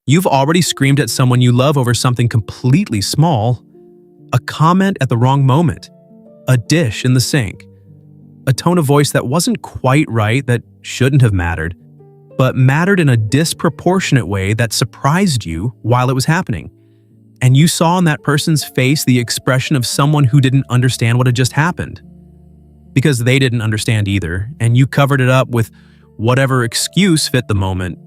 You've already screamed at someone you love over something completely small, a comment at the wrong moment, a dish in the sink, a tone of voice that wasn't quite right that shouldn't have mattered, but mattered in a disproportionate way that surprised you while it was happening. And you saw on that person's face the expression of someone who didn't understand what had just happened. Because they didn't understand either, and you covered it up with whatever excuse fit the moment.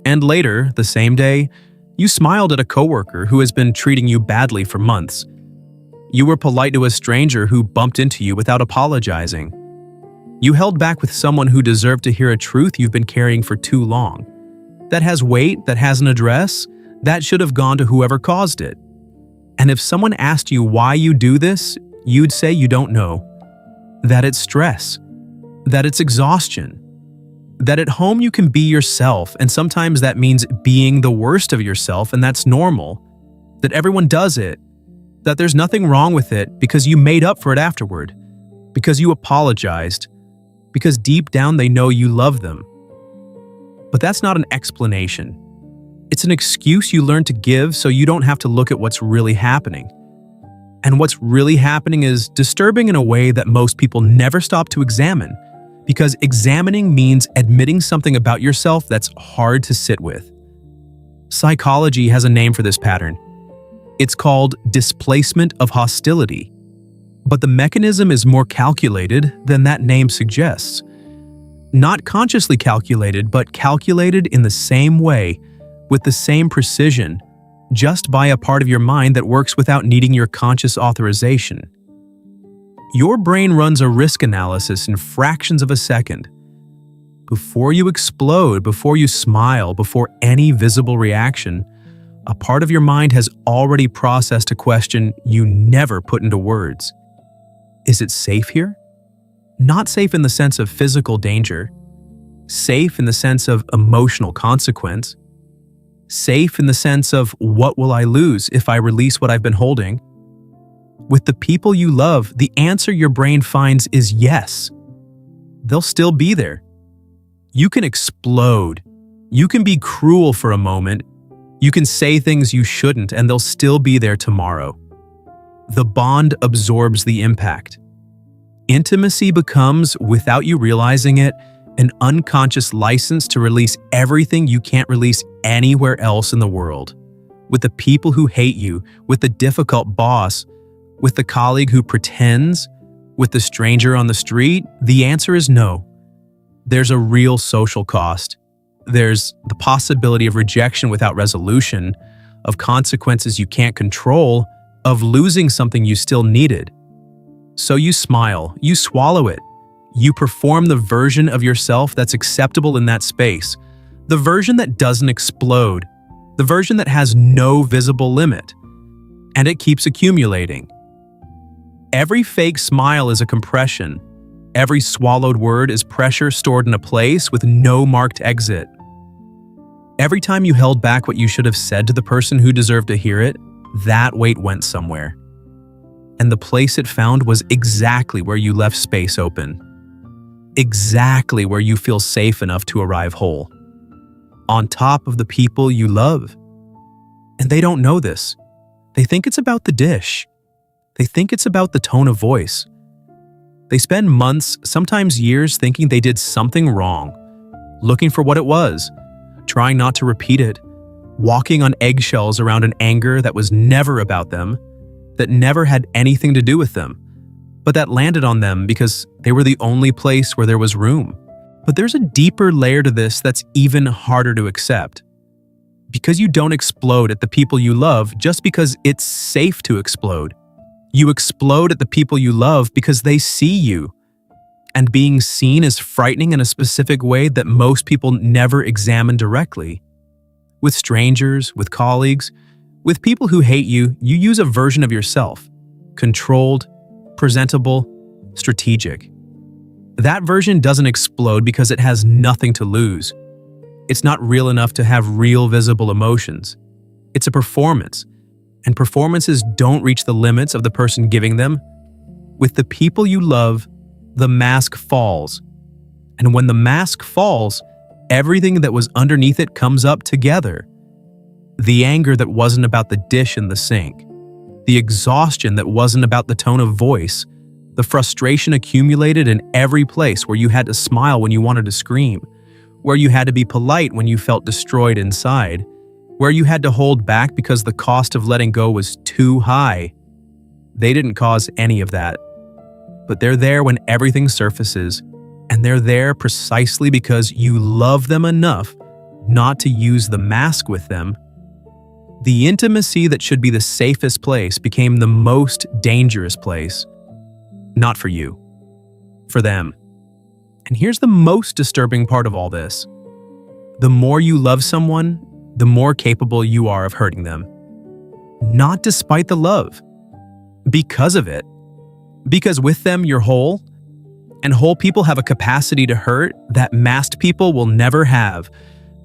And later, the same day, you smiled at a coworker who has been treating you badly for months. You were polite to a stranger who bumped into you without apologizing. You held back with someone who deserved to hear a truth you've been carrying for too long. That has weight, that has an address, that should have gone to whoever caused it. And if someone asked you why you do this, you'd say you don't know. That it's stress. That it's exhaustion. That at home you can be yourself, and sometimes that means being the worst of yourself, and that's normal. That everyone does it. That there's nothing wrong with it because you made up for it afterward. Because you apologized. Because deep down they know you love them. But that's not an explanation. It's an excuse you learn to give so you don't have to look at what's really happening. And what's really happening is disturbing in a way that most people never stop to examine, because examining means admitting something about yourself that's hard to sit with. Psychology has a name for this pattern. It's called displacement of hostility. But the mechanism is more calculated than that name suggests. Not consciously calculated, but calculated in the same way, with the same precision, just by a part of your mind that works without needing your conscious authorization. Your brain runs a risk analysis in fractions of a second. Before you explode, before you smile, before any visible reaction, a part of your mind has already processed a question you never put into words. Is it safe here? Not safe in the sense of physical danger. Safe in the sense of emotional consequence. Safe in the sense of what will I lose if I release what I've been holding? With the people you love, the answer your brain finds is yes. They'll still be there. You can explode. You can be cruel for a moment. You can say things you shouldn't, and they'll still be there tomorrow. The bond absorbs the impact. Intimacy becomes, without you realizing it, an unconscious license to release everything you can't release anywhere else in the world. With the people who hate you, with the difficult boss, with the colleague who pretends, with the stranger on the street, the answer is no. There's a real social cost. There's the possibility of rejection without resolution, of consequences you can't control, of losing something you still needed. So you smile, you swallow it. You perform the version of yourself that's acceptable in that space, the version that doesn't explode, the version that has no visible limit. And it keeps accumulating. Every fake smile is a compression. Every swallowed word is pressure stored in a place with no marked exit. Every time you held back what you should have said to the person who deserved to hear it, that weight went somewhere. And the place it found was exactly where you left space open. Exactly where you feel safe enough to arrive whole. On top of the people you love. And they don't know this. They think it's about the dish. They think it's about the tone of voice. They spend months, sometimes years, thinking they did something wrong, looking for what it was, trying not to repeat it, walking on eggshells around an anger that was never about them, that never had anything to do with them, but that landed on them because they were the only place where there was room. But there's a deeper layer to this that's even harder to accept. Because you don't explode at the people you love just because it's safe to explode. You explode at the people you love because they see you. And being seen is frightening in a specific way that most people never examine directly. With strangers, with colleagues, with people who hate you, you use a version of yourself. Controlled, presentable, strategic. That version doesn't explode because it has nothing to lose. It's not real enough to have real visible emotions. It's a performance, and performances don't reach the limits of the person giving them. With the people you love, the mask falls. And when the mask falls, everything that was underneath it comes up together. The anger that wasn't about the dish in the sink. The exhaustion that wasn't about the tone of voice. The frustration accumulated in every place where you had to smile when you wanted to scream, where you had to be polite when you felt destroyed inside, where you had to hold back because the cost of letting go was too high. They didn't cause any of that. But they're there when everything surfaces, and they're there precisely because you love them enough not to use the mask with them. The intimacy that should be the safest place became the most dangerous place. Not for you, for them. And here's the most disturbing part of all this. The more you love someone, the more capable you are of hurting them. Not despite the love, because of it. Because with them, you're whole, and whole people have a capacity to hurt that masked people will never have,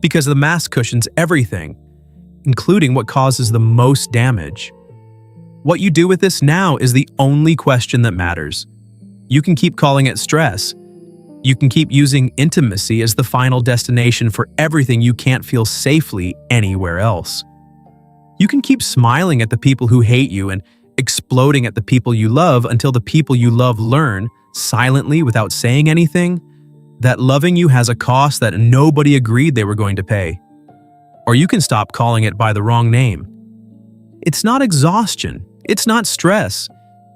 because the mask cushions everything, including what causes the most damage. What you do with this now is the only question that matters. You can keep calling it stress. You can keep using intimacy as the final destination for everything you can't feel safely anywhere else. You can keep smiling at the people who hate you and exploding at the people you love until the people you love learn, silently without saying anything, that loving you has a cost that nobody agreed they were going to pay. Or you can stop calling it by the wrong name. It's not exhaustion. It's not stress.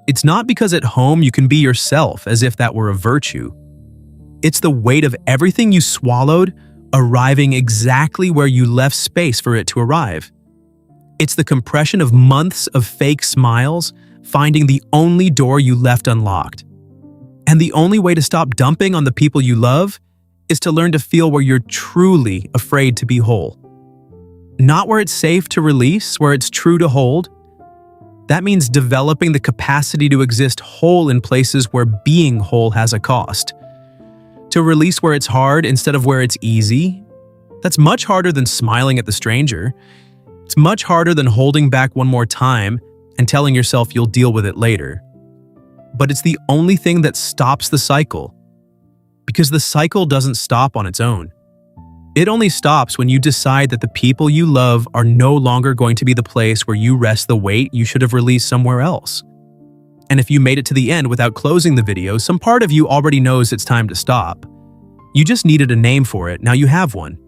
It's not because at home you can be yourself as if that were a virtue. It's the weight of everything you swallowed arriving exactly where you left space for it to arrive. It's the compression of months of fake smiles finding the only door you left unlocked. And the only way to stop dumping on the people you love is to learn to feel where you're truly afraid to be whole. Not where it's safe to release, where it's true to hold. That means developing the capacity to exist whole in places where being whole has a cost. To release where it's hard instead of where it's easy. That's much harder than smiling at the stranger. It's much harder than holding back one more time and telling yourself you'll deal with it later. But it's the only thing that stops the cycle. Because the cycle doesn't stop on its own. It only stops when you decide that the people you love are no longer going to be the place where you rest the weight you should have released somewhere else. And if you made it to the end without closing the video, some part of you already knows it's time to stop. You just needed a name for it, now you have one.